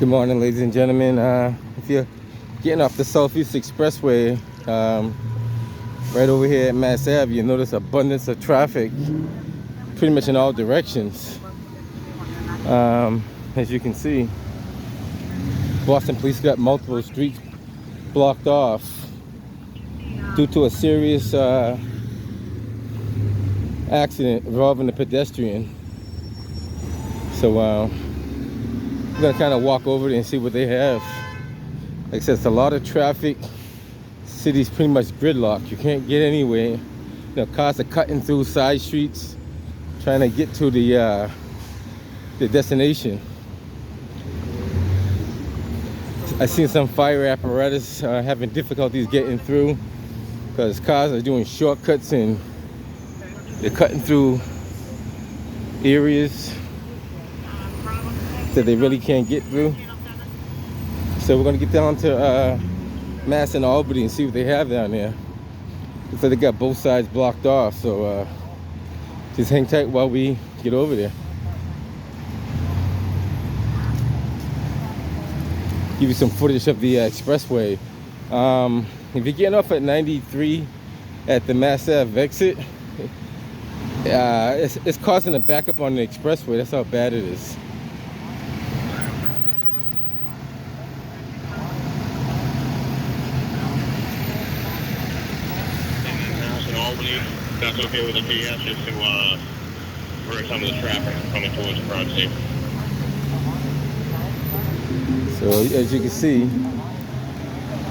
Good morning, ladies and gentlemen. If you're getting off the Southeast Expressway, right over here at Mass Ave, you notice abundance of traffic pretty much in all directions. As you can see, Boston Police got multiple streets blocked off due to a serious accident involving a pedestrian. So we're gonna kind of walk over there and see what they have. Like I said, it's a lot of traffic. City's pretty much gridlocked. You can't get anywhere. You know, cars are cutting through side streets, trying to get to the destination. I've seen some fire apparatus having difficulties getting through because cars are doing shortcuts and they're cutting through areas that they really can't get through. So we're gonna get down to Mass and Albany and see what they have down there. Looks like they got both sides blocked off, so just hang tight while we get over there. Give you some footage of the expressway. If you're getting off at 93 at the Mass Ave exit, it's causing a backup on the expressway. That's how bad it is. Albany, that's okay with the PS just to bring some of the traffic coming towards the project. So as you can see,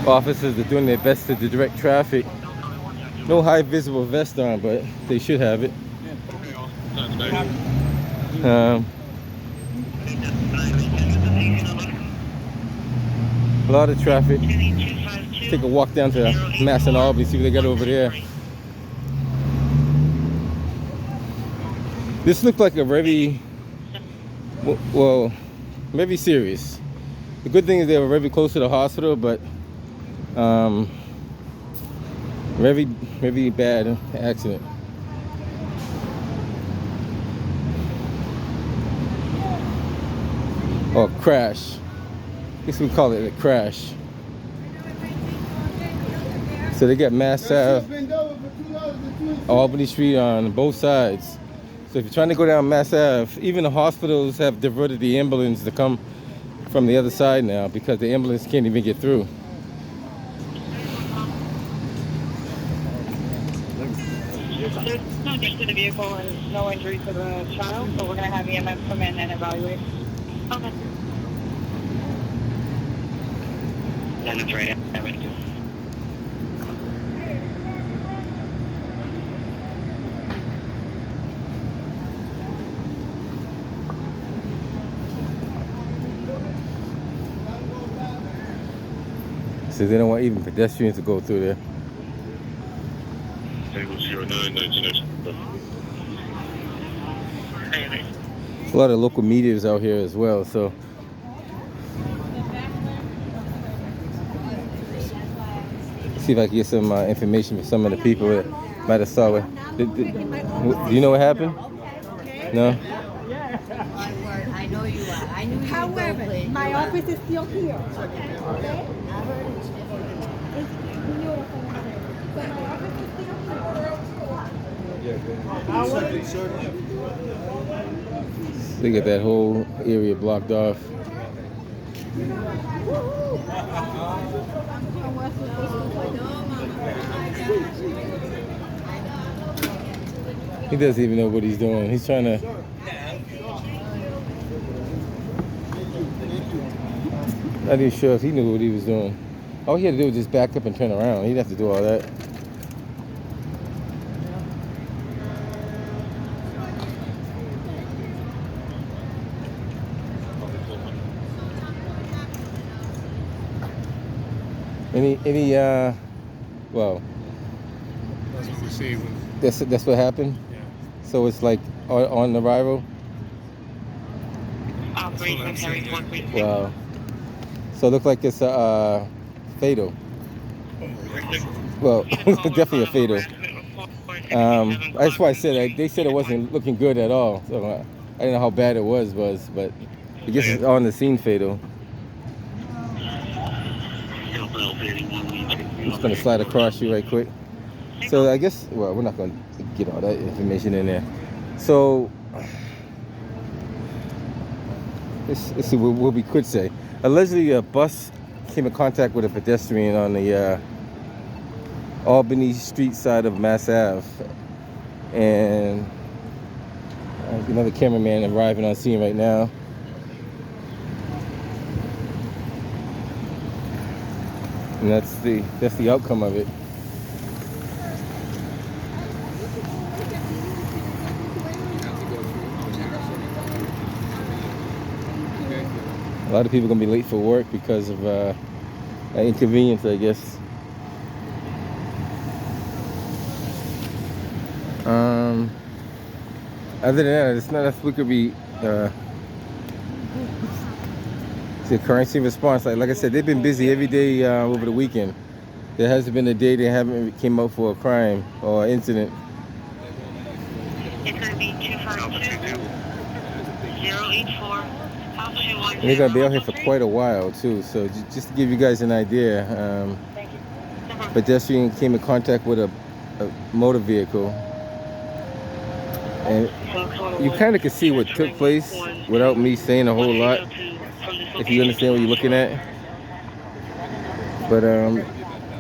officers are doing their best to direct traffic. No high visible vest on, but they should have it. A lot of traffic. Take a walk down to Mass and Albany, see what they got over there. This looked like a very, well, very serious. The good thing is they were very close to the hospital, but very, very bad accident. Or crash. I guess we call it a crash. So they got Mass Ave, Albany Street on both sides. So if you're trying to go down Mass Ave, even the hospitals have diverted the ambulance to come from the other side now because the ambulance can't even get through. There's no damage to the vehicle and no injury to the child, so we're going to have EMS come in and evaluate. Okay. And that's right. So they don't want even pedestrians to go through there. A lot of local medias out here as well, so see if I can get some information from some of the people that might have saw it. Do you know what happened? No? I know you are. I knew you. However, my office is still here. Okay? I heard it's beautiful. So my office is still here. Look at that whole area blocked off. He doesn't even know what he's doing. He's trying to. Not even sure if he knew what he was doing. All he had to do was just back up and turn around. He didn't have to do all that. Well, that's what we see. That's what happened? Yeah. So it's like on arrival? Wow. So it looks like it's a fatal. Well, definitely a fatal. That's why I said they said it wasn't looking good at all. So I didn't know how bad it was, but I guess it's on the scene fatal. I'm just gonna slide across you right quick. So I guess, well, we're not gonna get all that information in there. So let's see what we could say. Allegedly, a bus came in contact with a pedestrian on the Albany street side of Mass Ave, and another cameraman arriving on scene right now. And that's the outcome of it. A lot of people are gonna be late for work because of inconvenience, I guess. Other than that, it's not as we could be the crime scene response. Like I said, they've been busy every day over the weekend. There hasn't been a day they haven't came out for a crime or incident. It's going to be 252 084. And they're gonna be out here for quite a while too. So just to give you guys an idea, pedestrian came in contact with a motor vehicle, and you kind of can see what took place without me saying a whole lot, if you understand what you're looking at. But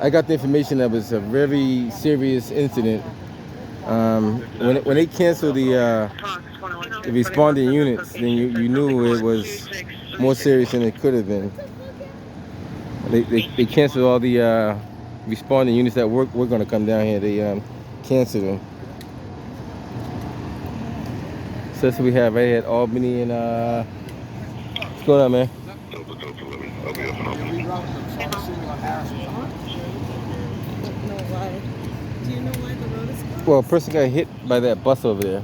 I got the information that was a very serious incident. When they canceled the responding units, then you knew it was more serious than it could have been. They canceled all the responding units that were going to come down here. They canceled them. So that's what we have right here at Albany and what's going on, man? Do you know why the road is closed? Well, a person got hit by that bus over there.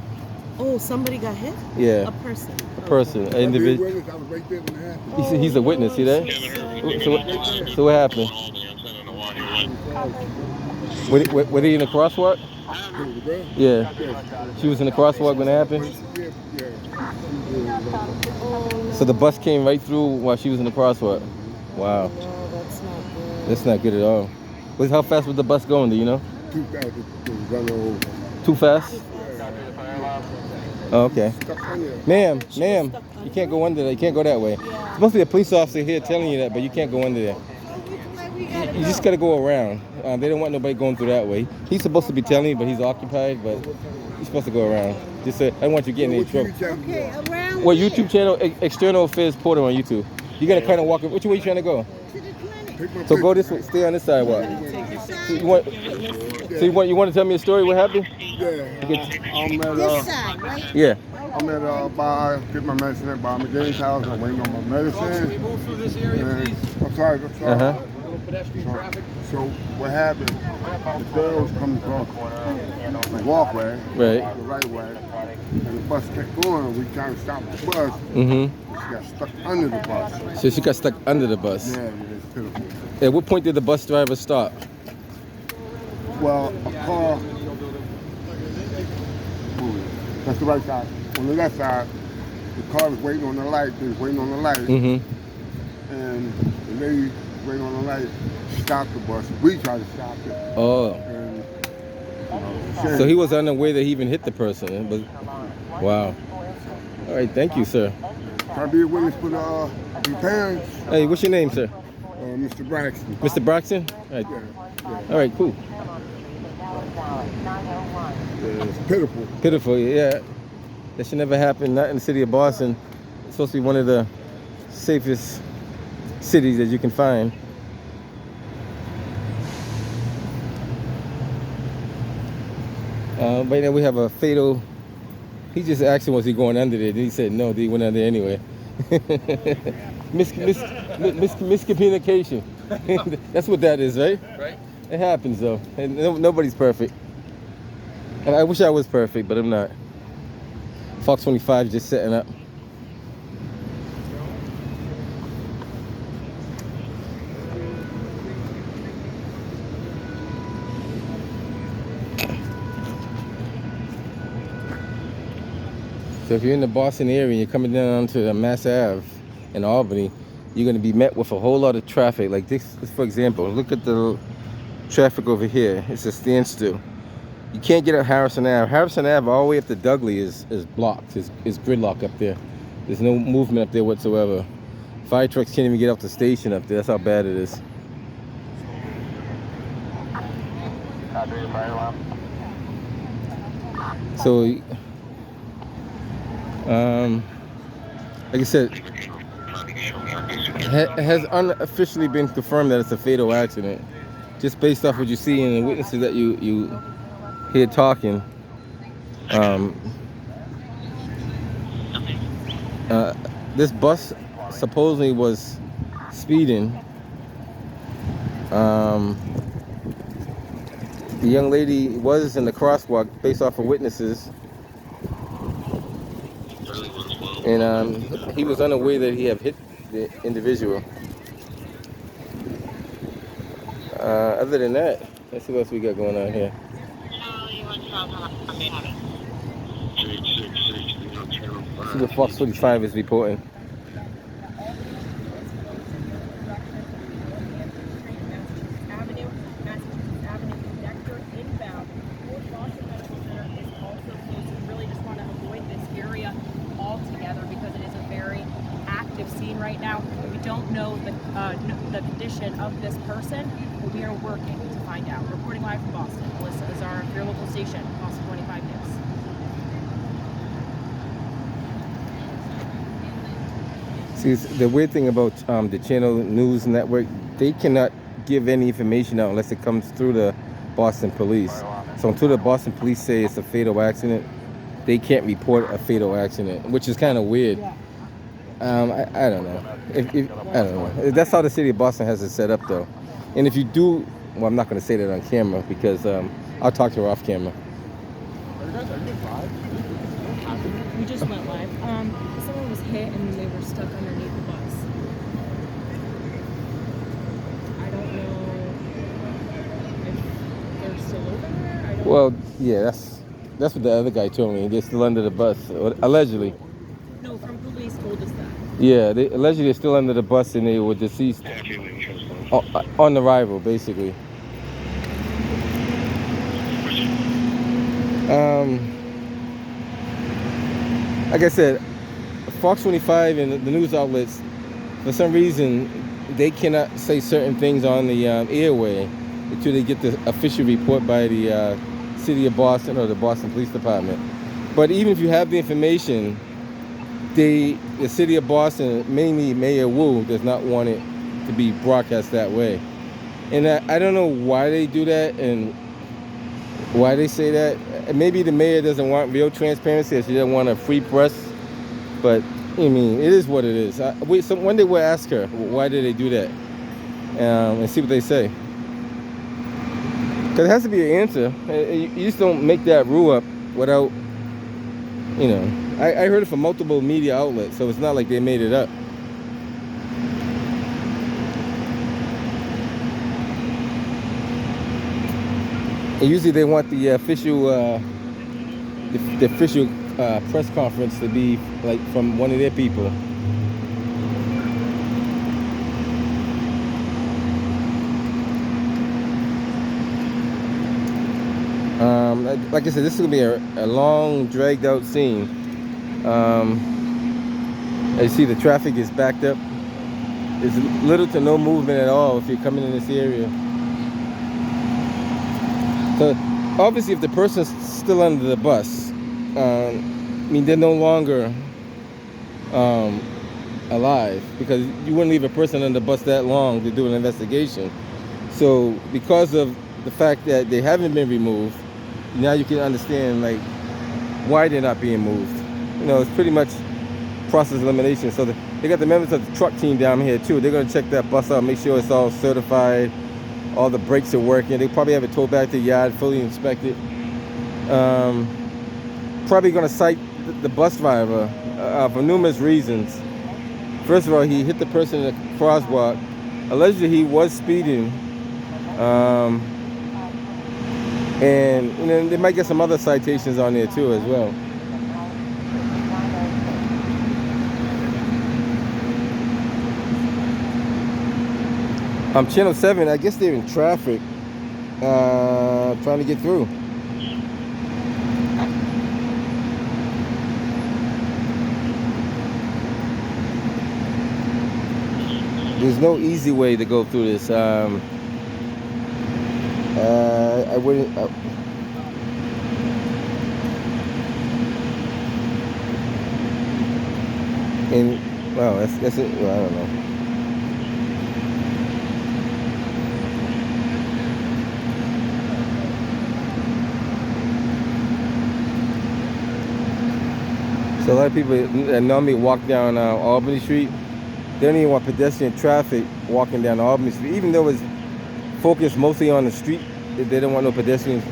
Oh, somebody got hit? Yeah. A person. A person, an individual. He's a witness. See that? So what happened? Were they in the crosswalk? Yeah. She was in the crosswalk when it happened? So the bus came right through while she was in the crosswalk. Wow. No, that's not good. That's not good at all. How fast was the bus going, do you know? Too fast to run over. Too fast? Oh, okay. Ma'am, you can't go under there. You can't go that way. There's supposed to be a police officer here telling you that, but you can't go under there. You just gotta go around. They don't want nobody going through that way. He's supposed to be telling you, but he's occupied, but he's supposed to go around. Just I don't want you getting in any trouble. Okay, around What YouTube channel? External Affairs Porter on YouTube. You gotta kind of walk. Which way you trying to go? to the clinic. So go this way. Stay on this sidewalk. So you want to tell me a story? What happened? Yeah. I'm This at side, right? Yeah. I'm at by get my medicine at Bob McGinn's house. I'm waiting on my medicine. I'm sorry. Uh-huh. So what happened? The girl was coming across the walkway, Right. the right way, and the bus kept going. We trying to stop the bus. Mm-hmm. She got stuck under the bus. So she got stuck under the bus. Yeah, it's pitiful. At what point did the bus driver stop? Well, a car. That's the right side. On the left side, the car was waiting on the light. They was waiting on the light, Mm-hmm. and the lady waiting on the light stopped the bus. We tried to stop it. Oh. And, So he was unaware that he even hit the person. But wow. All right. Thank you, sir. Trying to be a witness for the parents. Hey, what's your name, sir? Mr. Braxton. Mr. Braxton? All right. Yeah. All right. Cool. It's pitiful. Pitiful. Yeah. That should never happen. Not in the city of Boston. It's supposed to be one of the safest cities that you can find. Right now we have a fatal. He just asked him, was he going under there? Then he said no. Then he went under anyway. Miscommunication. That's what that is, right? Right. It happens though, and nobody's perfect. And I wish I was perfect, but I'm not. Fox 25 just setting up. So if you're in the Boston area and you're coming down to Mass Ave in Albany, you're going to be met with a whole lot of traffic. Like this, for example, look at the traffic over here. It's a standstill. You can't get up Harrison Ave. Harrison Ave all the way up to Dudley is blocked. Is gridlock up there. There's no movement up there whatsoever. Fire trucks can't even get off the station up there. That's how bad it is. So, like I said, it has unofficially been confirmed that it's a fatal accident, just based off what you see and the witnesses that you hear talking. This bus supposedly was speeding. The young lady was in the crosswalk based off of witnesses, and he was unaware that he had hit the individual. Other than that, let's see what else we got going on here. Let's see what Fox 45 is reporting. Right now, we don't know the condition of this person, but we are working to find out. Reporting live from Boston. Melissa is your local station, Boston 25 News. See, the weird thing about the Channel News Network, they cannot give any information out unless it comes through the Boston Police. So until the Boston Police say it's a fatal accident, they can't report a fatal accident, which is kind of weird. I don't know. I don't know. That's how the city of Boston has it set up, though. And if you do, well, I'm not going to say that on camera because I'll talk to her off camera. We just went live. Someone was hit and they were stuck underneath the bus. I don't know if they're still over there. Well, yeah, that's what the other guy told me. They're still under the bus, allegedly. No, from police told us that. Yeah, they allegedly they're still under the bus and they were deceased on arrival, basically. Like I said, Fox 25 and the news outlets, for some reason, they cannot say certain things on the airway until they get the official report by the city of Boston or the Boston Police Department. But even if you have the information, the city of Boston, mainly Mayor Wu, does not want it to be broadcast that way. And I don't know why they do that and why they say that. Maybe the mayor doesn't want real transparency, or she doesn't want a free press. But, I mean, it is what it is. So one day we'll ask her, why did they do that? And see what they say. Because it has to be an answer. You just don't make that rule up without, you know. I heard it from multiple media outlets, so it's not like they made it up. And usually they want the official press conference to be like from one of their people. Like I said, this is gonna be a long, dragged out scene. As you see, the traffic is backed up. There's little to no movement at all if you're coming in this area. So obviously, if the person's still under the bus, I mean, they're no longer alive, because you wouldn't leave a person under the bus that long to do an investigation. So because of the fact that they haven't been removed, now you can understand like why they're not being moved. You know, it's pretty much process elimination. So they got the members of the truck team down here too. They're gonna check that bus out, make sure it's all certified, all the brakes are working. They probably have it towed back to the yard, fully inspected. Probably gonna cite the bus driver for numerous reasons. First of all, he hit the person in the crosswalk. Allegedly, he was speeding. And you know, they might get some other citations on there too as well. Channel 7, I guess they're in traffic, trying to get through. There's no easy way to go through this. I wouldn't. And well, that's it. Well, I don't know. So a lot of people that normally walk down Albany Street, they don't even want pedestrian traffic walking down Albany Street, even though it's focused mostly on the street. They don't want no pedestrians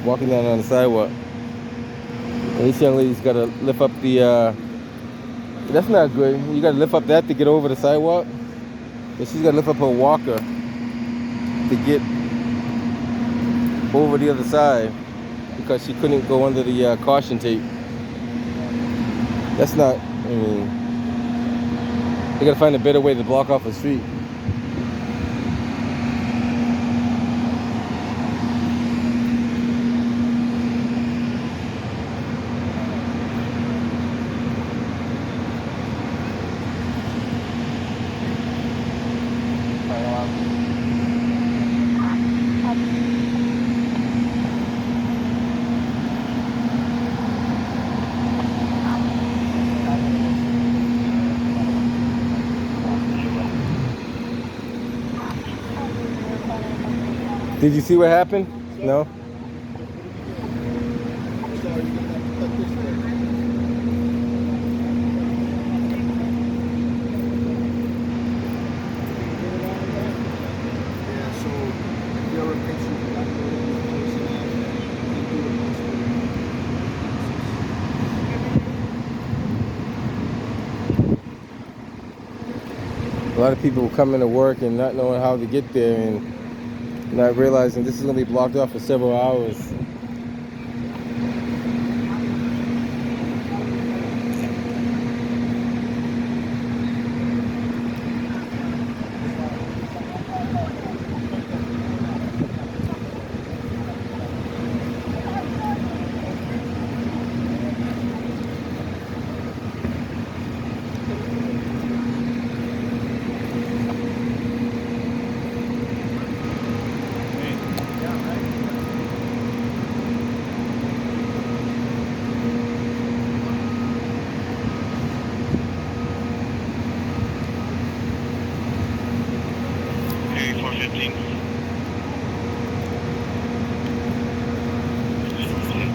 walking down on the sidewalk. And this young lady's got to lift up the. That's not good. You got to lift up that to get over the sidewalk. And she's got to lift up her walker to get over the other side because she couldn't go under the caution tape. That's not. I mean, they got to find a better way to block off the street. Did you see what happened? No? A lot of people coming to work and not knowing how to get there and not realizing this is going to be blocked off for several hours.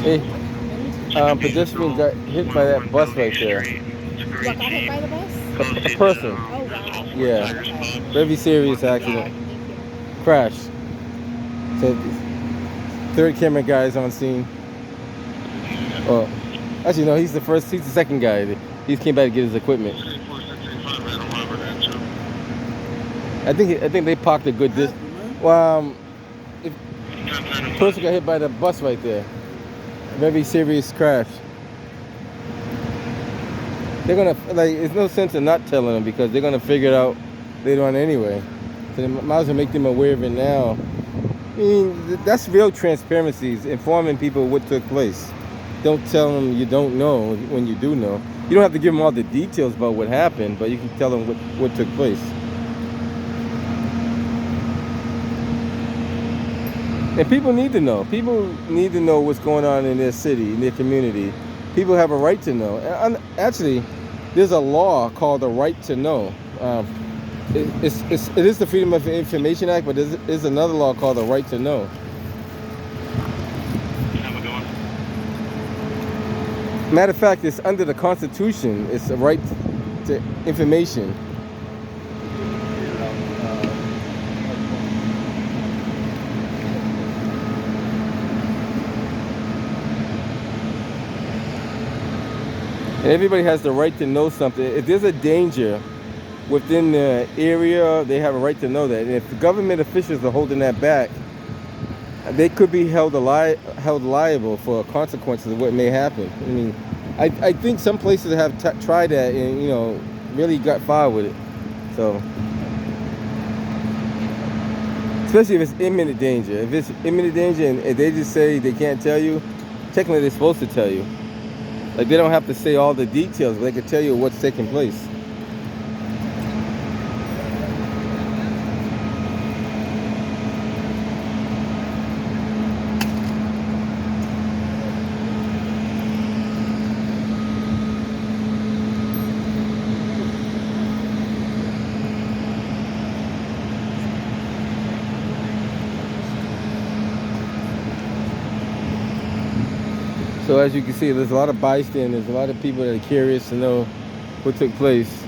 Hey, pedestrian got hit by that bus right there. What, got hit by the bus? A person. Oh, wow. Yeah. Very serious accident. Crash. So, third camera guy is on scene. Oh, actually no, he's the second guy. He came back to get his equipment. I think they parked a good distance. Well, the person got hit by the bus right there. Very serious crash. They're gonna it's no sense in not telling them because they're gonna figure it out later on anyway. So they might as well make them aware of it now. I mean, that's real transparency, is informing people what took place. Don't tell them you don't know when you do know. You don't have to give them all the details about what happened, but you can tell them what took place. And people need to know. People need to know what's going on in their city, in their community. People have a right to know. And actually, there's a law called the right to know. It is the Freedom of Information Act, but there is another law called the right to know. Matter of fact, it's under the Constitution. It's a right to information. And everybody has the right to know something. If there's a danger within the area, they have a right to know that. And if the government officials are holding that back, they could be held liable for consequences of what may happen. I mean, I think some places have tried that and, really got far with it. So Especially if it's imminent danger. If it's imminent danger and they just say they can't tell you, technically they're supposed to tell you. Like they don't have to say all the details, but they can tell you what's taking place. So as you can see, there's a lot of bystanders, a lot of people that are curious to know what took place.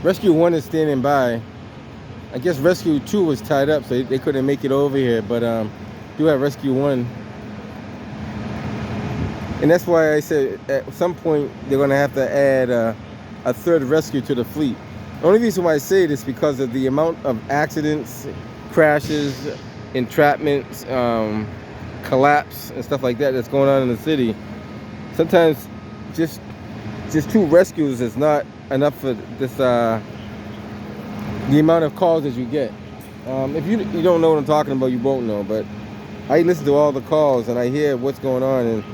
Rescue 1 is standing by. I guess Rescue 2 was tied up, so they couldn't make it over here, but do have Rescue 1. And that's why I said at some point they're going to have to add a third rescue to the fleet. The only reason why I say this is because of the amount of accidents, crashes, entrapments, collapse and stuff like that that's going on in the city. Sometimes just 2 rescues is not enough for this the amount of calls that you get. If you don't know what I'm talking about, you won't know, but I listen to all the calls and I hear what's going on. And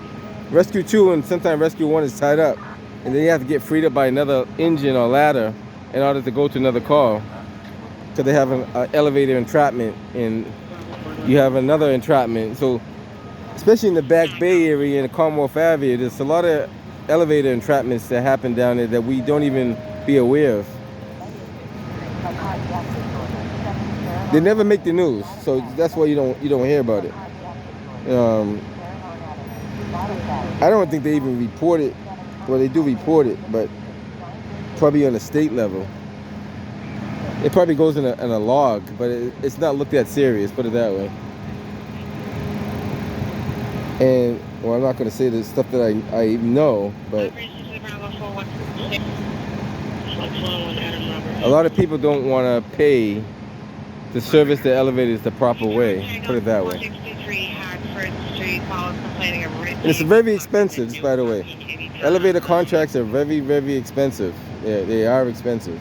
Rescue 2 and sometimes Rescue 1 is tied up, and then you have to get freed up by another engine or ladder in order to go to another call, because they have an elevator entrapment and you have another entrapment. So especially in the Back Bay area and the Commonwealth area, there's a lot of elevator entrapments that happen down there that we don't even be aware of. They never make the news, so that's why you don't hear about it. I don't think they even report it. Well, they do report it, but probably on a state level. It probably goes in a log, but it's not looked at serious, put it that way. And, well, I'm not going to say the stuff that I know, but a lot of people don't want to pay to service the elevators the proper way, put it that way. And it's very expensive, by the way. Elevator contracts are very, very expensive. Yeah, they are expensive.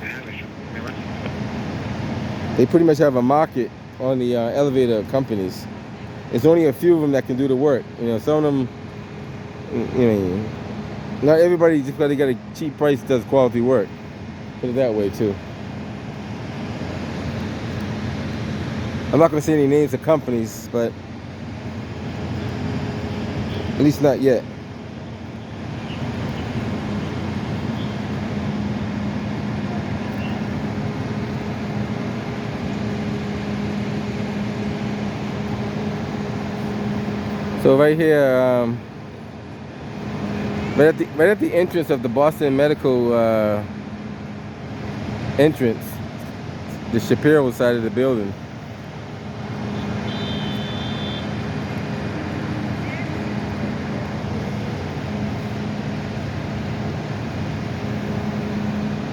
They pretty much have a market on the elevator companies. There's only a few of them that can do the work. You know, some of them, you know, not everybody just because they got a cheap price does quality work. Put it that way too. I'm not going to say any names of companies, but at least not yet. So right here, right at the entrance of the Boston Medical entrance, the Shapiro side of the building.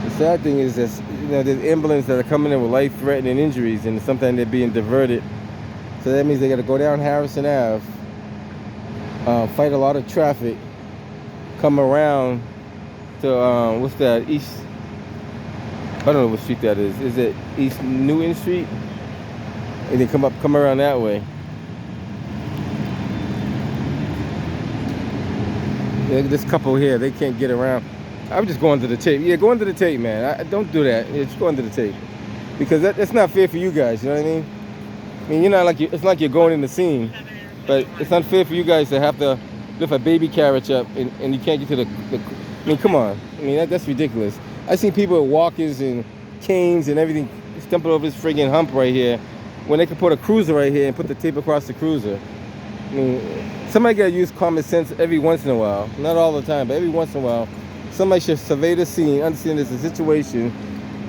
The sad thing is that, you know, there's ambulances that are coming in with life-threatening injuries, and sometimes they're being diverted. So that means they got to go down Harrison Ave. Fight a lot of traffic, come around to what's that, East, I don't know what street that is. Is it East Newton Street? And then come around that way. Yeah, this couple here, they can't get around. I'm just going to the tape. Yeah, go into the tape, man. Don't do that. Yeah, just go into the tape, because that's not fair for you guys. You know what I mean? I mean, you're not like it's like you're going in the scene. But it's unfair for you guys to have to lift a baby carriage up and you can't get to the I mean, come on. I mean, that's ridiculous. I've seen people with walkers and canes and everything stumbling over this friggin' hump right here when they could put a cruiser right here and put the tape across the cruiser. I mean, somebody got to use common sense every once in a while. Not all the time, but every once in a while. Somebody should survey the scene, understand there's a situation,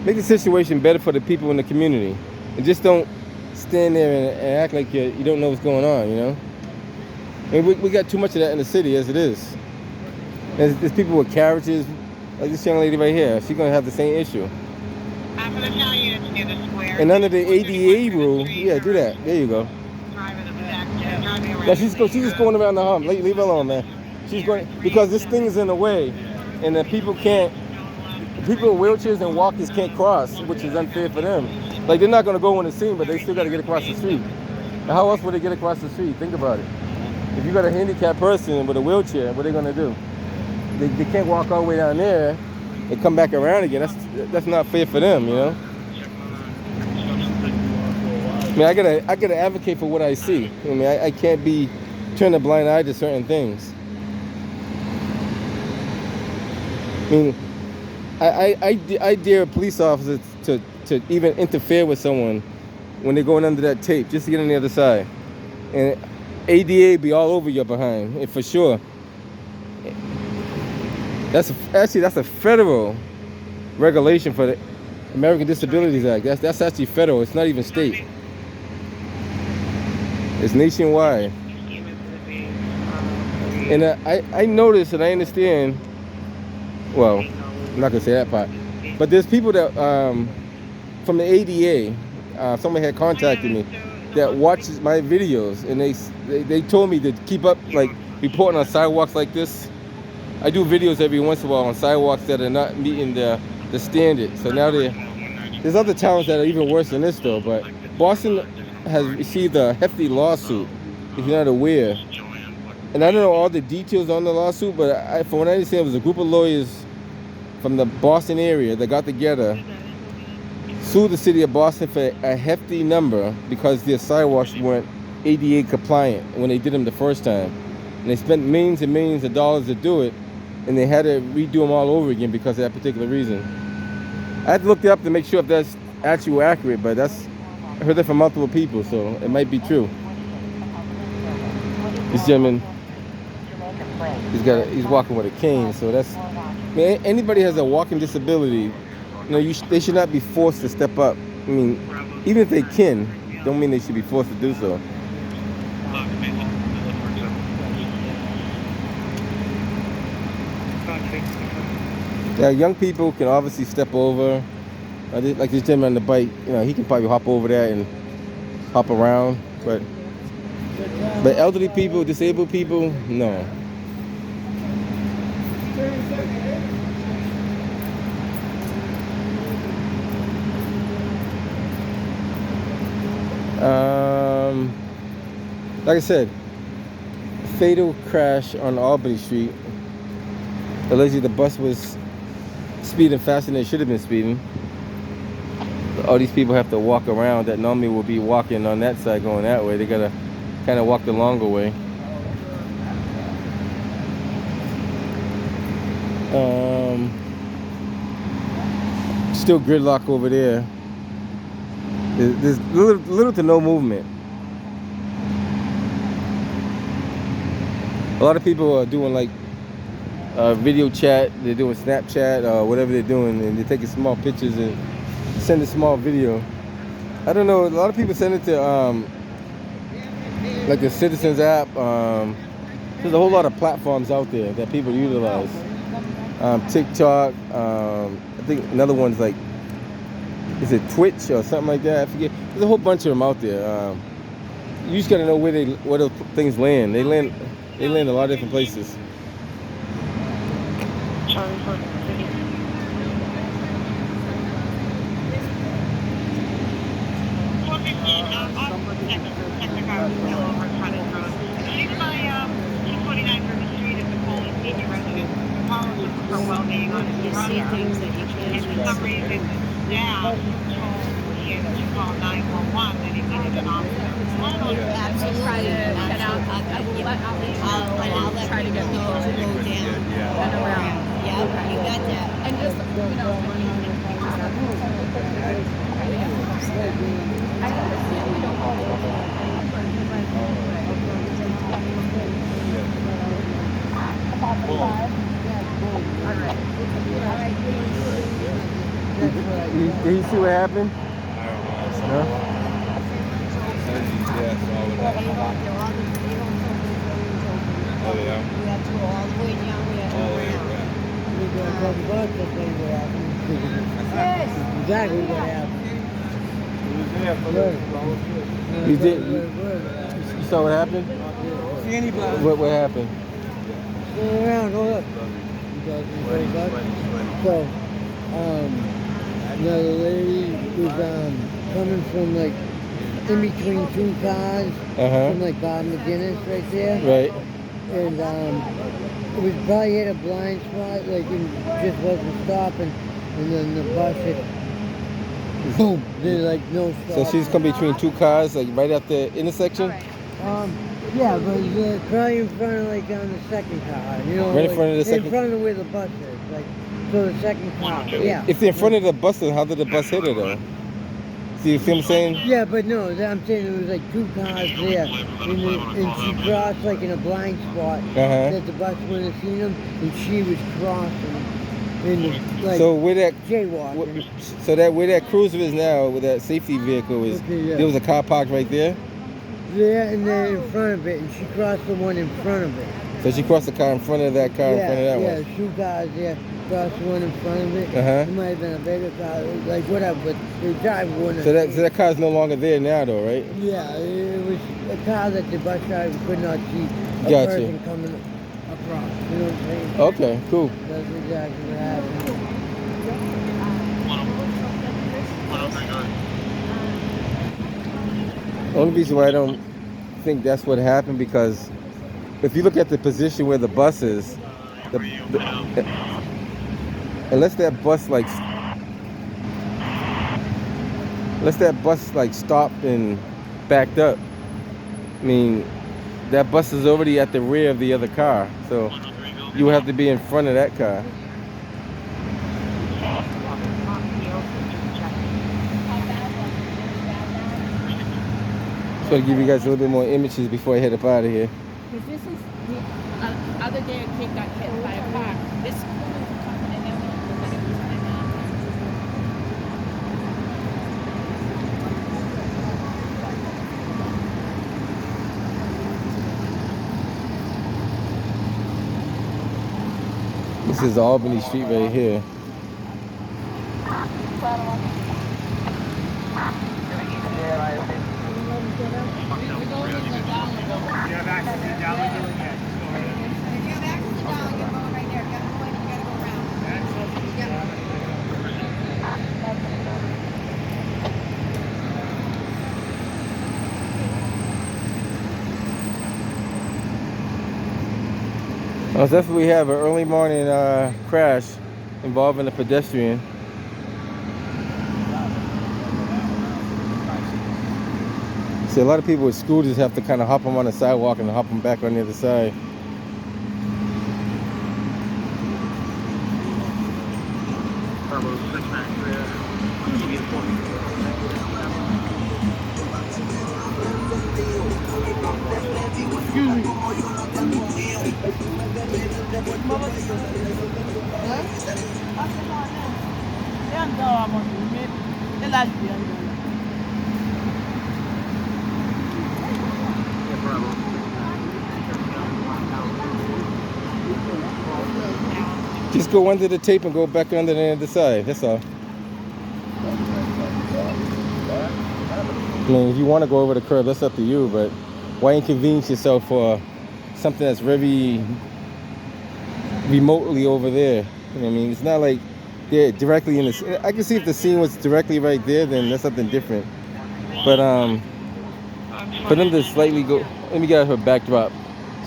make the situation better for the people in the community. And just don't stand there and act like you don't know what's going on, you know? I mean, we got too much of that in the city as it is. There's people with carriages, like this young lady right here. She's going to have the same issue. I'm going to tell you it's near the square. And under the ADA rule, yeah, do that. There you go. Now she's just going around the hump. Leave her alone, man. She's going, because this thing is in the way, and people with wheelchairs and walkers can't cross, which is unfair for them. Like they're not gonna go on the scene, but they still gotta get across the street. And how else would they get across the street? Think about it. If you got a handicapped person with a wheelchair, what are they gonna do? They can't walk all the way down there and come back around again. That's not fair for them, you know. I mean, I gotta advocate for what I see. I mean, I can't be turning a blind eye to certain things. I mean, I dare police officers to even interfere with someone when they're going under that tape just to get on the other side. And ADA be all over your behind, and for sure. That's a federal regulation for the American Disabilities Act. That's actually federal. It's not even state. It's nationwide. And I notice and I understand. Well, I'm not gonna say that part, but there's people that from the ADA. Someone had contacted me that watches my videos, and they told me to keep up, like reporting on sidewalks like this. I do videos every once in a while on sidewalks that are not meeting the standard. So now there's other towns that are even worse than this though. But Boston has received a hefty lawsuit, if you're not aware. And I don't know all the details on the lawsuit, but from what I understand, it was a group of lawyers from the Boston area that got together, sued the city of Boston for a hefty number because their sidewalks weren't ADA compliant when they did them the first time. And they spent millions and millions of dollars to do it, and they had to redo them all over again because of that particular reason. I had to look it up to make sure if that's actually accurate, but I heard that from multiple people, so it might be true. This gentleman, he's walking with a cane, so that's, I mean, anybody has a walking disability, you know, they should not be forced to step up. I mean, even if they can, don't mean they should be forced to do so. Yeah, young people can obviously step over. Like this gentleman on the bike, you know, he can probably hop over there and hop around. But elderly people, disabled people, no. Like I said, fatal crash on Albany Street. Allegedly, the bus was speeding faster than it should have been speeding. All these people have to walk around that normally will be walking on that side going that way. They gotta kind of walk the longer way. Still gridlock over there. There's little to no movement. A lot of people are doing like video chat, they're doing Snapchat or whatever they're doing, and they're taking small pictures and sending small video. I don't know, a lot of people send it to like the Citizens app. There's a whole lot of platforms out there that people utilize. TikTok, I think another one's like, is it Twitch or something like that? I forget. There's a whole bunch of them out there. You just gotta know where those things land. They land a lot of different places. Try to get people to go down and around. Yeah, you got that. And just, you know, Did you see what happened? No? Oh, yeah. We have to go all the way down. We have to go around. Exactly what happened. You did? You saw what happened? See anybody? What happened? Go around, go up. So, the lady was coming from like in between two cars Uh-huh. from like Bob McGinnis right there. Right. And it was probably hit a blind spot, like and just wasn't stopping. And then the bus hit, boom, there's like no stop. So she's come between two cars, like right at the intersection? Yeah, but probably in front of like on the second car, you know. Right in like, front of the second- In front of where the bus is, like, so the second car, yeah. If they're in front of the bus, then how did the bus hit her though? See what I'm saying? Yeah, but no, I'm saying there was like two cars there, and she crossed like in a blind spot that the bus wouldn't have seen them, and she was crossing in like So where that jaywalking. so that where that cruiser is now, where that safety vehicle is, Okay, yeah. there was a car parked right there. There and then in front of it, and she crossed the one in front of it. So she crossed the car in front of that car in front of that one. Yeah, two cars there, crossed the one in front of it. It might have been a bigger car, like whatever, but the driver wouldn't. So that car's no longer there now though, right? Yeah, it was a car that the bus driver could not see a Gotcha. person coming across. You know what I'm saying? Okay, cool. That's exactly what happened. Only reason why I don't think that's what happened, because if you look at the position where the bus is, unless that bus like stopped and backed up, I mean, that bus is already at the rear of the other car, so you would have to be in front of that car. So to give you guys a little bit more images before I head up out of here. Because this is the other day a kid got hit by a car. This woman was coming in there and then it was coming out. This is Albany Street right here. Well, definitely have an early morning crash involving a pedestrian. See, a lot of people with scooters have to kind of hop them on the sidewalk and hop them back on the other side. Just go under the tape and go back under the other side. That's all. I mean, if you want to go over the curb, that's up to you. But why inconvenience yourself for something that's very remotely over there? You know what I mean? It's not like they're directly in the. I can see if the scene was directly right there, then that's something different. But for them to slightly go. Let me get her backdrop.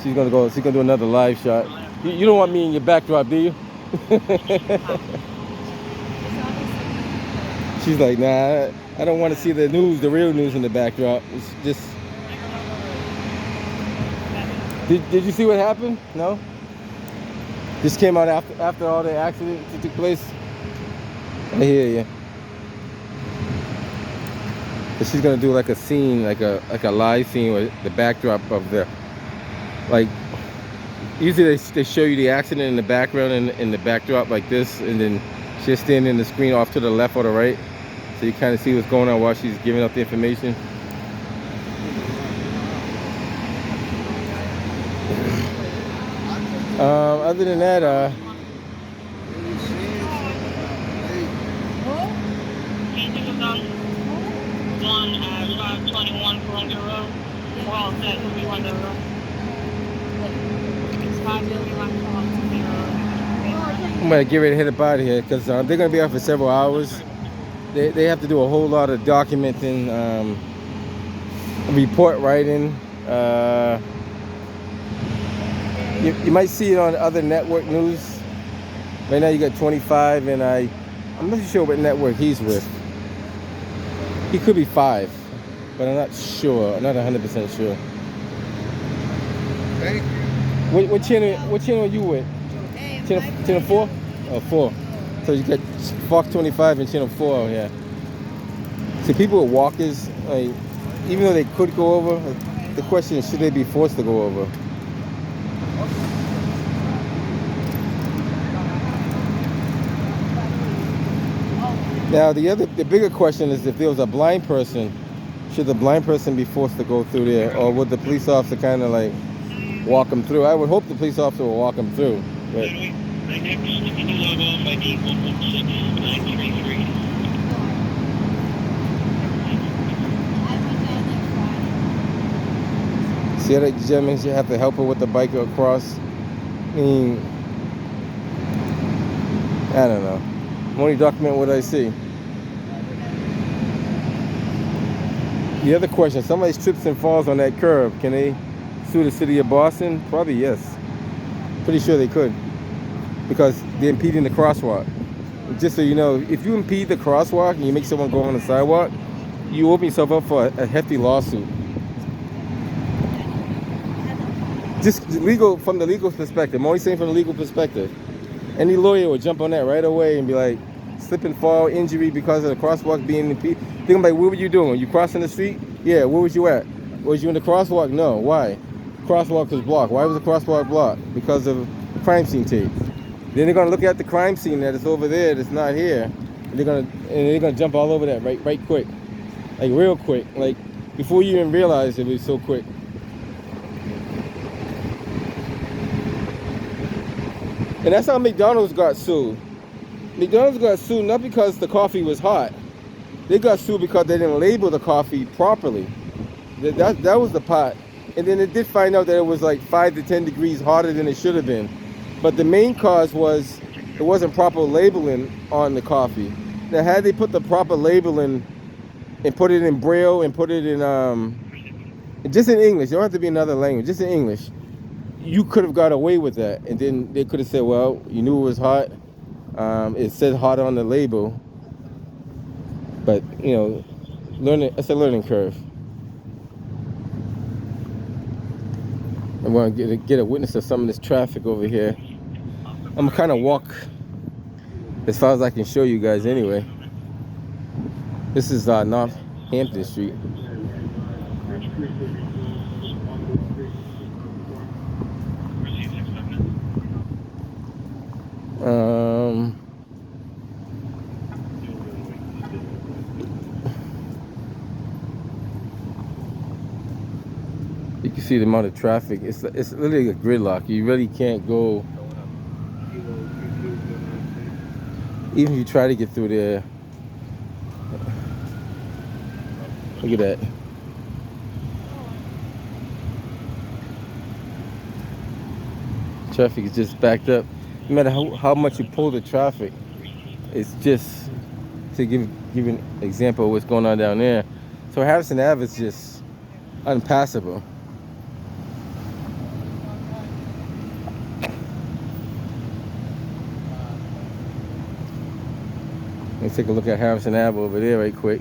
She's gonna go. She's gonna do another live shot. You don't want me in your backdrop, do you? She's like, nah, I don't want to see the news, the real news in the backdrop. It's just. Did you see what happened? No? This came out after all the accidents that took place? I hear you. But she's gonna do like a scene, like a live scene with the backdrop of the, like, usually they show you the accident in the background and in the backdrop like this, and then she's standing in the screen off to the left or the right, so you kind of see what's going on while she's giving out the information. Other than that, One 521 Columbia Road. We're all set. We'll be on the road. I'm gonna get ready to head up out of here because they're gonna be out for several hours. they have to do a whole lot of documenting, report writing. You might see it on other network news. Right now you got 25, and I'm not sure what network he's with. He could be 5, but I'm not sure. I'm not 100% sure. Thank you. What channel are you with? Channel 4? Oh, 4. So you got Fox 25 and Channel 4 out here. See, people with walkers, like, even though they could go over, the question is, should they be forced to go over? Now, the bigger question is, if there was a blind person, should the blind person be forced to go through there, or would the police officer kind of like walk them through? I would hope the police officer will walk them through. But see how that gentleman, you have to help her with the bike across? I mean, I don't know. I'm only documenting what I see. The other question, somebody trips and falls on that curb, can they sue the city of Boston? Probably yes. Pretty sure they could, because they're impeding the crosswalk. Just so you know, if you impede the crosswalk and you make someone go on the sidewalk, you open yourself up for a hefty lawsuit. Just legal, from the legal perspective. I'm only saying from the legal perspective. Any lawyer would jump on that right away and be like, slip and fall injury because of the crosswalk being impeded. Think about, what were you doing? You crossing the street? Yeah, where was you at? Was you in the crosswalk? No. Why? Crosswalk was blocked. Why was the crosswalk blocked? Because of crime scene tape. Then they're gonna look at the crime scene that is over there, that's not here, and they're gonna jump all over that right quick, like real quick, like before you even realize it was so quick. And that's how McDonald's got sued. McDonald's got sued not because the coffee was hot. They got sued because they didn't label the coffee properly. That was the part. And then they did find out that it was like 5 to 10 degrees hotter than it should have been. But the main cause was it wasn't proper labeling on the coffee. Now, had they put the proper labeling and put it in Braille and put it in just in English, you don't have to be another language, just in English, you could have got away with that. And then they could have said, well, you knew it was hot. It said hot on the label. But, you know, it's a learning curve. I want to get a witness of some of this traffic over here. I'm gonna kind of walk as far as I can show you guys anyway. This is Northampton Street. You can see the amount of traffic. It's literally a gridlock. You really can't go. Even if you try to get through there. Look at that. Traffic is just backed up. No matter how much you pull the traffic, it's just to give you an example of what's going on down there. So Harrison Ave is just unpassable. Let's take a look at Harrison Ave over there right quick.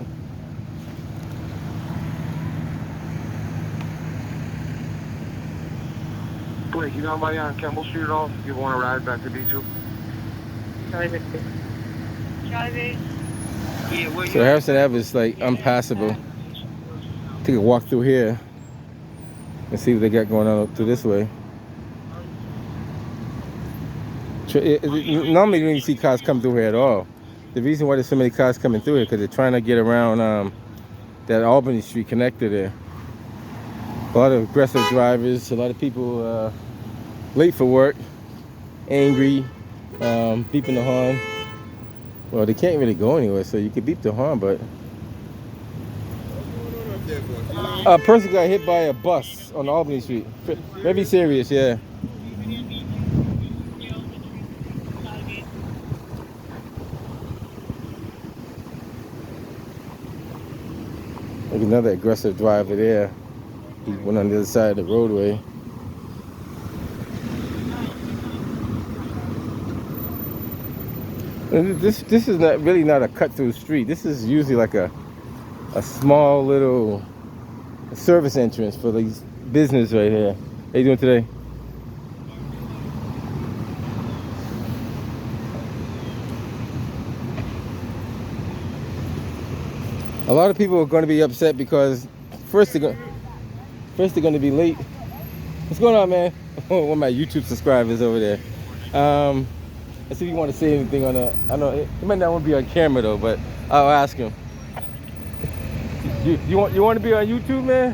Blake, you got anybody on Campbell Street at all? You want to ride back to B2? So Harrison Ave is like unpassable. Take a walk through here and see what they got going on through this way. Normally you don't see cars come through here at all. The reason why there's so many cars coming through here because they're trying to get around that Albany Street connector there. A lot of aggressive drivers, a lot of people late for work, angry, beeping the horn. Well, they can't really go anywhere, so you could beep the horn, but a person got hit by a bus on Albany Street. Very serious, yeah. Like another aggressive driver there. He went on the other side of the roadway. And this is not really not a cut-through street. This is usually like a small little service entrance for these business right here. How you doing today? A lot of people are going to be upset because first they're going to be late. What's going on, man? One of my YouTube subscribers over there. Let's see if you want to say anything on that. I know it might not want to be on camera though, but I'll ask him. You want to be on YouTube, man?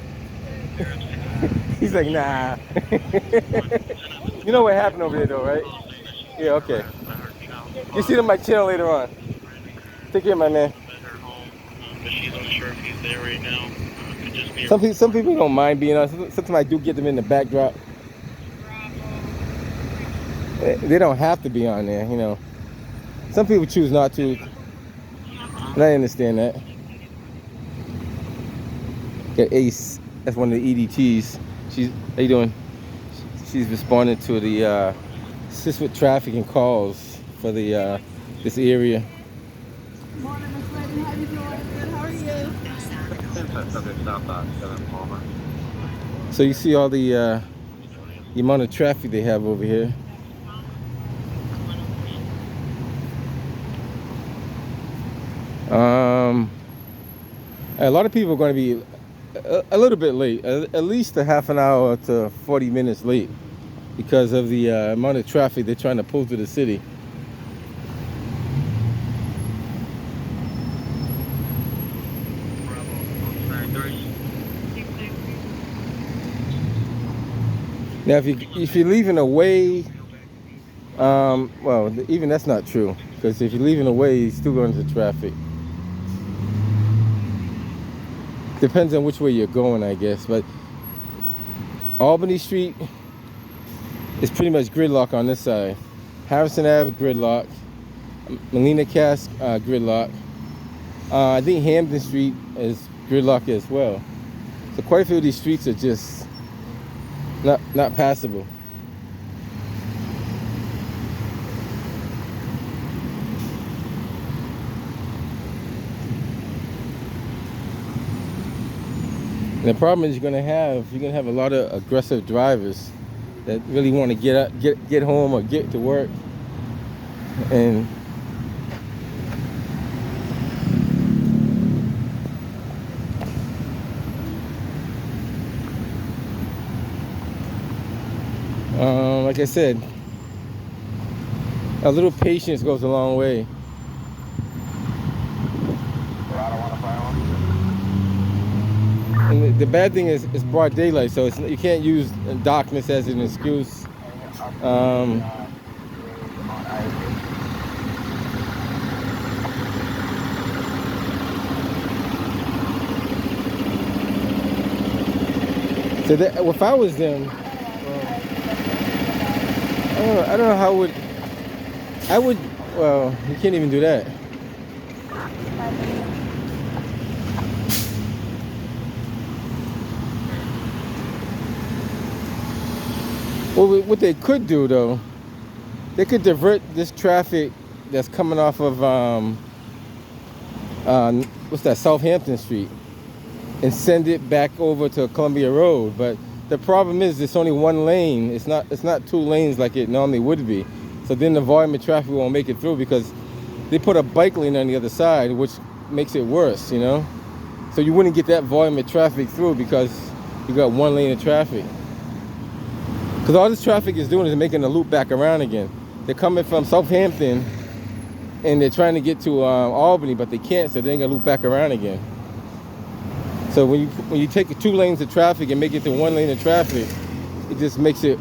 He's like, nah. You know what happened over there though, right? Yeah, okay. You see them on my channel later on. Take care, my man. She's unsure if he's there right now. Could just be Some people don't mind being on. Sometimes I do get them in the backdrop. They don't have to be on there, you know. Some people choose not to, and I understand that. Got Ace, that's one of the EDTs. How you doing? She's responding to the assist with traffic and calls for the this area. Morning, Miss Lady. How you doing? Good. How are you? So you see all the amount of traffic they have over here. A lot of people are going to be a little bit late, at least a half an hour to 40 minutes late because of the amount of traffic they're trying to pull through the city. Now, if you're leaving away, well, even that's not true, because if you're leaving away, you're still going into traffic. Depends on which way you're going, I guess. But Albany Street is pretty much gridlock on this side. Harrison Ave, gridlock. Melina Cass, gridlock. I think Hampton Street is gridlock as well. So quite a few of these streets are just not passable. And the problem is you're gonna have a lot of aggressive drivers that really want to get home or get to work, and like I said, a little patience goes a long way. And the bad thing is it's broad daylight, so you can't use darkness as an excuse. So if I was them, I don't know how I would. Well, you can't even do that. Well, what they could do though, they could divert this traffic that's coming off of what's that, Southampton Street, and send it back over to Columbia Road. But the problem is it's only one lane. It's not two lanes like it normally would be. So then the volume of traffic won't make it through because they put a bike lane on the other side, which makes it worse, you know. So you wouldn't get that volume of traffic through because you got one lane of traffic. Because all this traffic is doing is making a loop back around again. They're coming from Southampton and they're trying to get to Albany, but they can't, so they're gonna loop back around again. So when you take 2 lanes of traffic and make it to 1 lane of traffic, it just makes it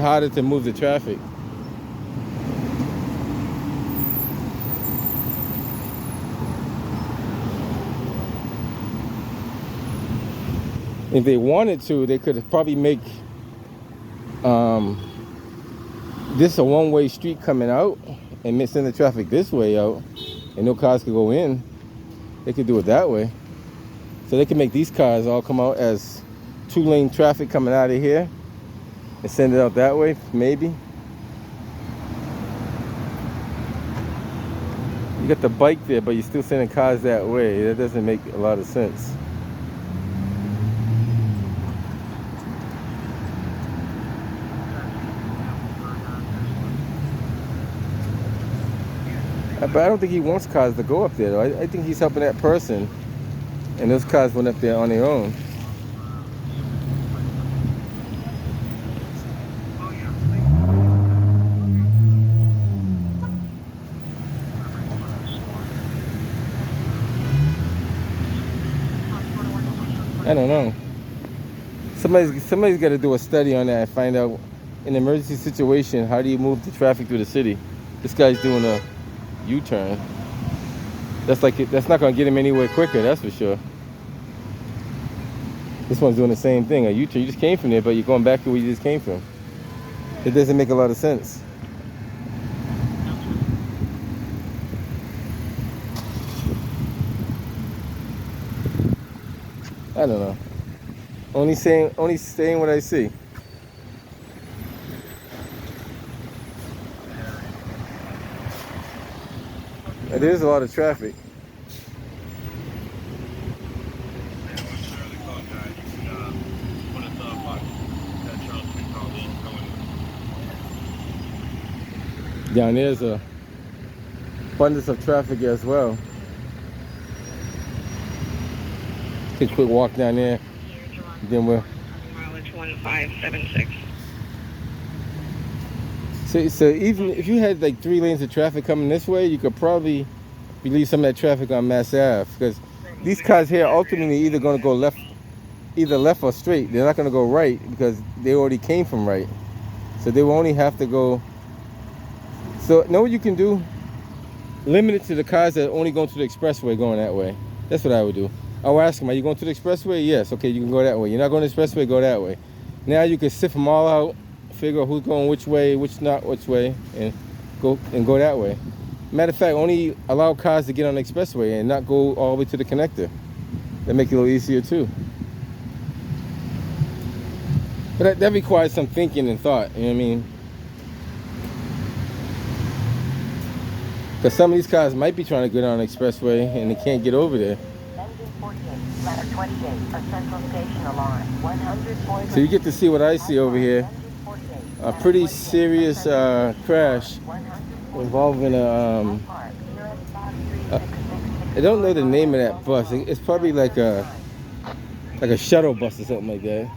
harder to move the traffic. If they wanted to, they could probably make this a one-way street coming out and send the traffic this way out, and no cars could go in. They could do it that way. So they can make these cars all come out as 2-lane traffic coming out of here and send it out that way, maybe. You got the bike there, but you're still sending cars that way. That doesn't make a lot of sense. But I don't think he wants cars to go up there, though. I think he's helping that person, and those cars went up there on their own. I don't know. Somebody's got to do a study on that and find out, in an emergency situation, how do you move the traffic through the city? This guy's doing a U-turn. That's not going to get him anywhere quicker, that's for sure. This one's doing the same thing, a U-turn. You just came from there, but you're going back to where you just came from. It doesn't make a lot of sense. I don't know. Only saying what I see. There's a lot of traffic. Down there's a abundance of traffic as well. Take a quick walk down there. Then we're mileage 1576. So even if you had like 3 lanes of traffic coming this way, you could probably relieve some of that traffic on Mass Ave, because these cars here ultimately either going to go left or straight. They're not going to go right because they already came from right. So they will only have to go. So know what you can do? Limit it to the cars that are only going to the expressway going that way. That's what I would do. I would ask them, are you going to the expressway? Yes. Okay, you can go that way. You're not going to the expressway, go that way. Now you can sift them all out, figure out who's going which way, which not which way, and go that way. Matter of fact, only allow cars to get on the expressway and not go all the way to the connector. That make it a little easier too. But that requires some thinking and thought, you know what I mean? Because some of these cars might be trying to get on the expressway and they can't get over there. So you get to see what I see over here. A pretty serious crash involving I don't know the name of that bus. It's probably like a shuttle bus or something like that.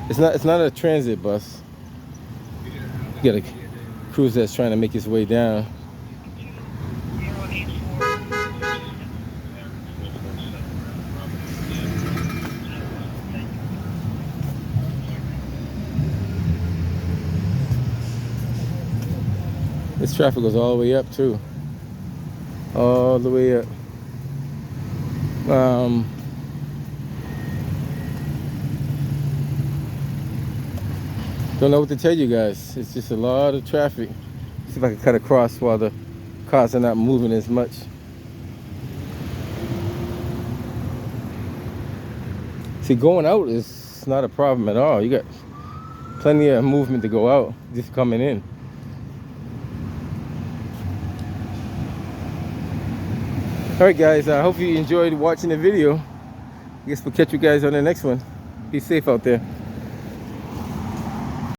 It's not a transit bus. You got a cruiser that's trying to make its way down. This traffic goes all the way up too. All the way up. Don't know what to tell you guys. It's just a lot of traffic. See if I can cut across while the cars are not moving as much. See, going out is not a problem at all. You got plenty of movement to go out, just coming in. Alright guys, I hope you enjoyed watching the video. I guess we'll catch you guys on the next one. Be safe out there.